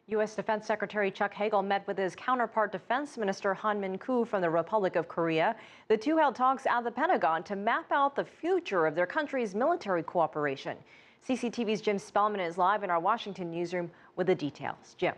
U.S. Defense Secretary Chuck Hagel met with his counterpart, Defense Minister Min-koo from the Republic of Korea. The two held talks at the Pentagon to map out the future of their country's military cooperation. CCTV's Jim Spellman is live in our Washington newsroom with the details. Jim.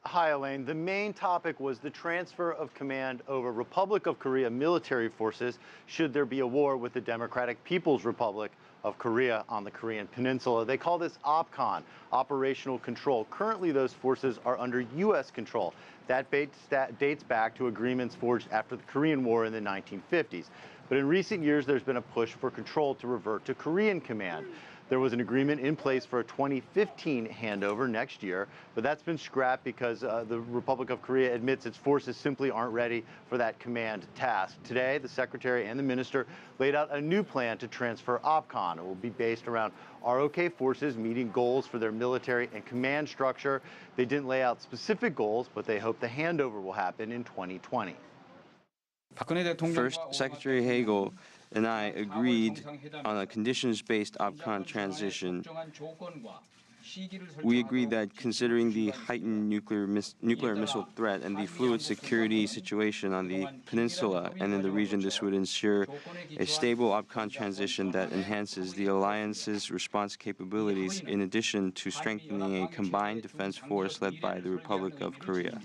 Hi, Elaine. The main topic was the transfer of command over Republic of Korea military forces should there be a war with the Democratic People's Republic of Korea on the Korean Peninsula. They call this OPCON, operational control. Currently, those forces are under U.S. control. That dates back to agreements forged after the Korean War in the 1950s. But in recent years, there's been a push for control to revert to Korean command. There was an agreement in place for a 2015 handover next year, but that's been scrapped because the Republic of Korea admits its forces simply aren't ready for that command task. Today, the Secretary and the Minister laid out a new plan to transfer OPCON. It will be based around ROK forces meeting goals for their military and command structure. They didn't lay out specific goals, but they hope the handover will happen in 2020. First, Secretary Hagel and I agreed on a conditions-based OPCON transition. We agreed that considering the heightened nuclear missile threat and the fluid security situation on the peninsula and in the region, this would ensure a stable OPCON transition that enhances the alliance's response capabilities in addition to strengthening a combined defense force led by the Republic of Korea.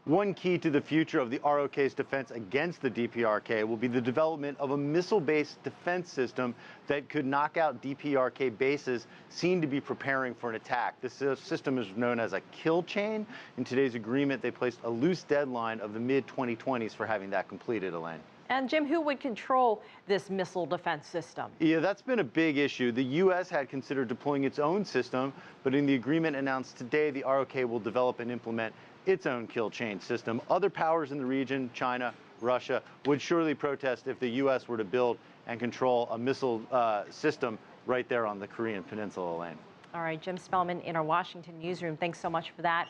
One key to the future of the ROK's defense against the DPRK will be the development of a missile-based defense system that could knock out DPRK bases seen to be preparing for an attack. This system is known as a kill chain. In today's agreement, they placed a loose deadline of the mid-2020s for having that completed, Elaine. And Jim, who would control this missile defense system? Yeah, that's been a big issue. The U.S. had considered deploying its own system, but in the agreement announced today, the ROK will develop and implement its own kill chain system. Other powers in the region, China, Russia, would surely protest if the U.S. were to build and control a missile system right there on the Korean Peninsula, Elaine. All right, Jim Spellman in our Washington newsroom. Thanks so much for that.